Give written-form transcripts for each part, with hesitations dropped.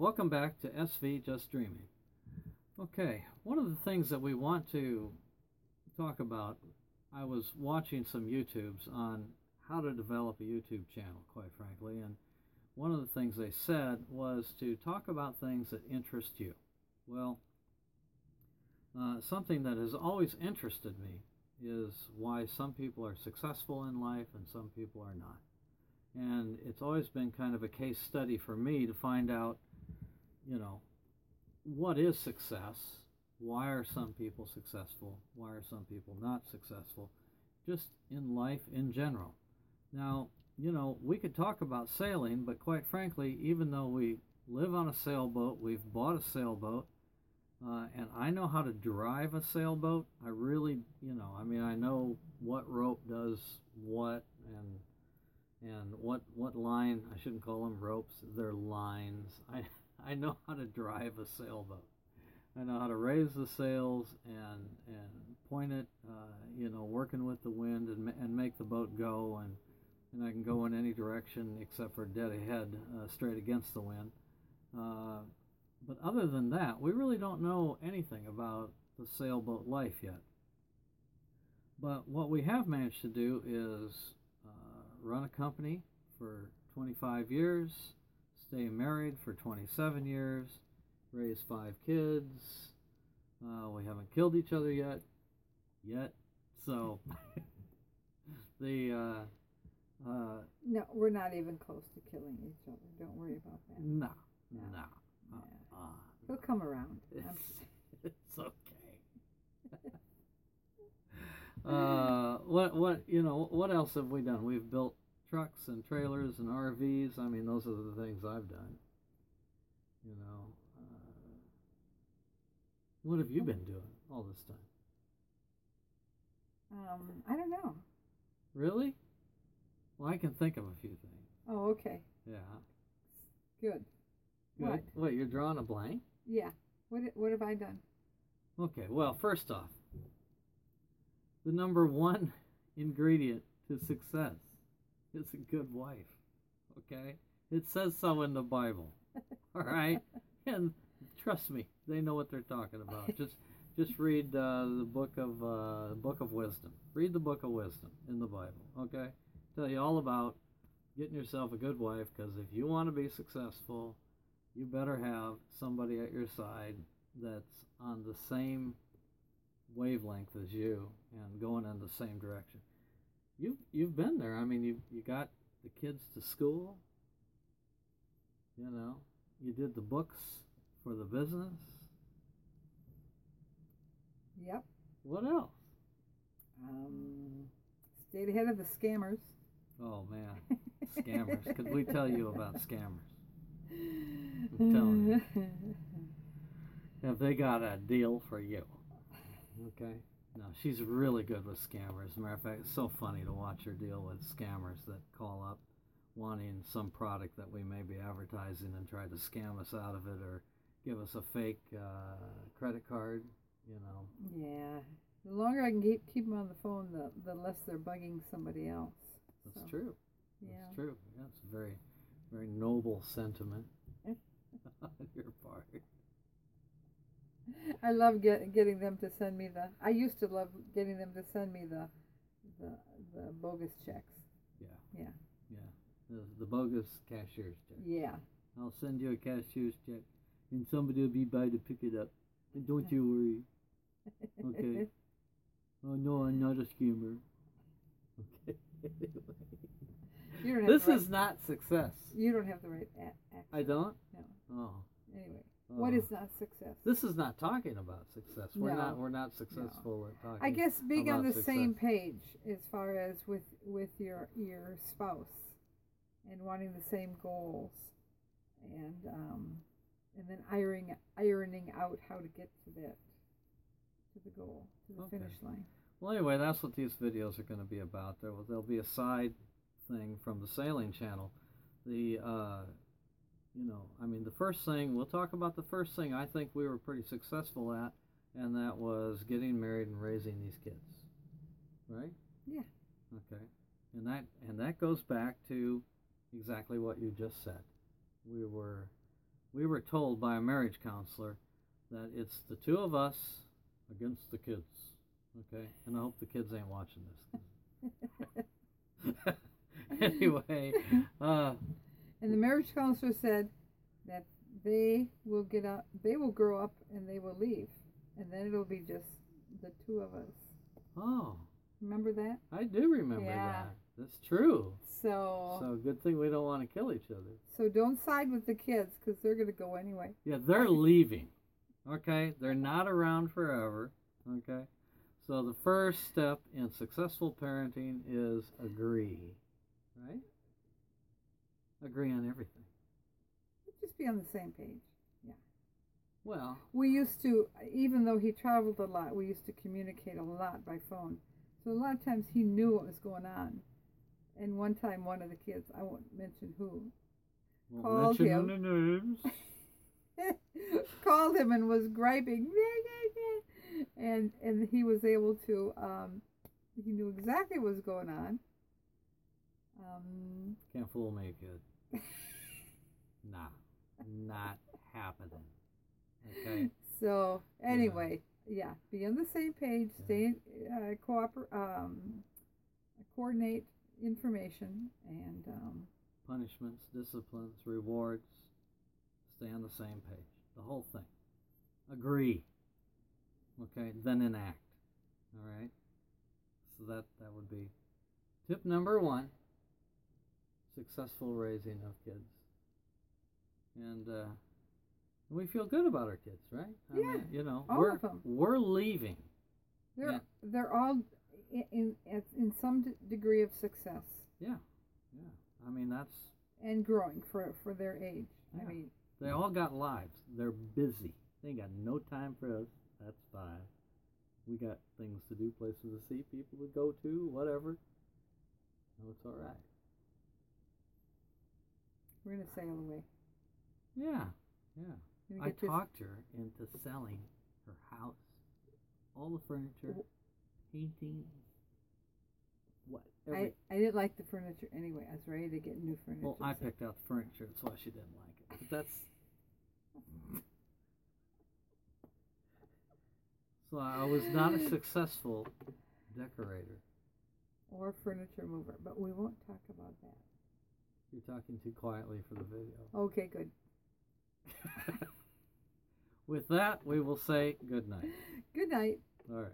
welcome back to SV Just Dreaming. Okay, one of the things that we want to talk about, I was watching some YouTubes on how to develop a YouTube channel, quite frankly, and one of the things they said was to talk about things that interest you. Well, something that has always interested me is why some people are successful in life and some people are not. And it's always been kind of a case study for me to find out, what is success? Why are some people successful? Why are some people not successful? Just in life in general. Now, we could talk about sailing, but quite frankly, even though we live on a sailboat, we've bought a sailboat, and I know how to drive a sailboat. I really, I know what rope does what, and what line. I shouldn't call them ropes, they're lines. I know how to drive a sailboat. I know how to raise the sails and point it, working with the wind and make the boat go, and I can go in any direction except for dead ahead, straight against the wind. But other than that, we really don't know anything about the sailboat life yet. But what we have managed to do is run a company for 25 years, stay married for 27 years, raise 5 kids. We haven't killed each other yet. So no, we're not even close to killing each other. Don't worry about that. No. He'll come around. It's okay. What else have we done? We've built trucks and trailers and RVs. I mean, those are the things I've done. What have you been doing all this time? I don't know. Really? Well, I can think of a few things. Oh, okay. Yeah. Good. What? What, you're drawing a blank? Yeah. What have I done? Okay, well, first off, the number one ingredient to success is a good wife. Okay? It says so in the Bible. All right? And trust me, they know what they're talking about. Just read the book of wisdom. Read the book of wisdom in the Bible. Okay? Tell you all about getting yourself a good wife, because if you want to be successful, you better have somebody at your side that's on the same wavelength as you and going in the same direction. You've been there. I mean, you got the kids to school. You did the books for the business. Yep. What else? Stayed ahead of the scammers. Oh man, scammers. Could we tell you about scammers? I'm telling you. Have they got a deal for you? Okay. No, she's really good with scammers. As a matter of fact, it's so funny to watch her deal with scammers that call up wanting some product that we may be advertising and try to scam us out of it or give us a fake credit card, Yeah. The longer I can keep them on the phone, the less they're bugging somebody else. That's true. Yeah. That's true. Yeah, it's a very, very noble sentiment on your part. I love getting them to send me I used to love getting them to send me the bogus checks. Yeah. The bogus cashier's check. Yeah. I'll send you a cashier's check, and somebody will be by to pick it up. And don't you worry. Okay. Oh no, I'm not a scammer. Okay. This is not success. You don't have the right accent. I don't? No. Oh. Anyway, what is not success? This is not talking about success. We're not successful at talking. I guess being on the success. same page as far as with your spouse and wanting the same goals, and then ironing out how to get to the goal, to the finish line. Well, anyway, that's what these videos are going to be about. There'll be a side thing from the sailing channel. The first thing, we'll talk about the first thing I think we were pretty successful at, and that was getting married and raising these kids. Right? Yeah. Okay. And that goes back to exactly what you just said. We were we were told by a marriage counselor that it's the two of us against the kids. Okay? And I hope the kids ain't watching this. Anyway. And the marriage counselor said that they will grow up and they will leave. And then it'll be just the two of us. Oh. Remember that? I do remember that. That's true. So good thing we don't want to kill each other. So don't side with the kids because they're going to go anyway. Yeah, they're leaving. Okay? They're not around forever. Okay? So the first step in successful parenting is agree. Right? Agree on everything. Just be on the same page. Yeah. Well. We used to, even though he traveled a lot, we used to communicate a lot by phone. So a lot of times he knew what was going on. And one time one of the kids, I won't mention who, called him. Called him and was griping. And he was able to, he knew exactly what was going on. Can't fool me, kid. Nah, not happening. Okay? So, anyway, be on the same page, stay, coordinate information, and punishments, disciplines, rewards, stay on the same page. The whole thing. Agree. Okay? Then enact. All right? So that would be tip number 1. Successful raising of kids. And we feel good about our kids, right? I mean, you know, all of them. We're leaving. They're all in some degree of success. Yeah. I mean, that's and growing for their age. Yeah. I mean, they all got lives. They're busy. They ain't got no time for us. That's fine. We got things to do, places to see, people to go to, whatever. No, it's all right. We're gonna sail away. Yeah. I talked her into selling her house, all the furniture, paintings, I didn't like the furniture anyway. I was ready to get new furniture. Well, I picked out the furniture. That's why she didn't like it. But that's... So I was not a successful decorator. Or furniture mover, but we won't talk about that. You're talking too quietly for the video. Okay, good. With that, we will say good night. Good night. All right.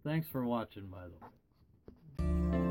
Thanks for watching, by the way.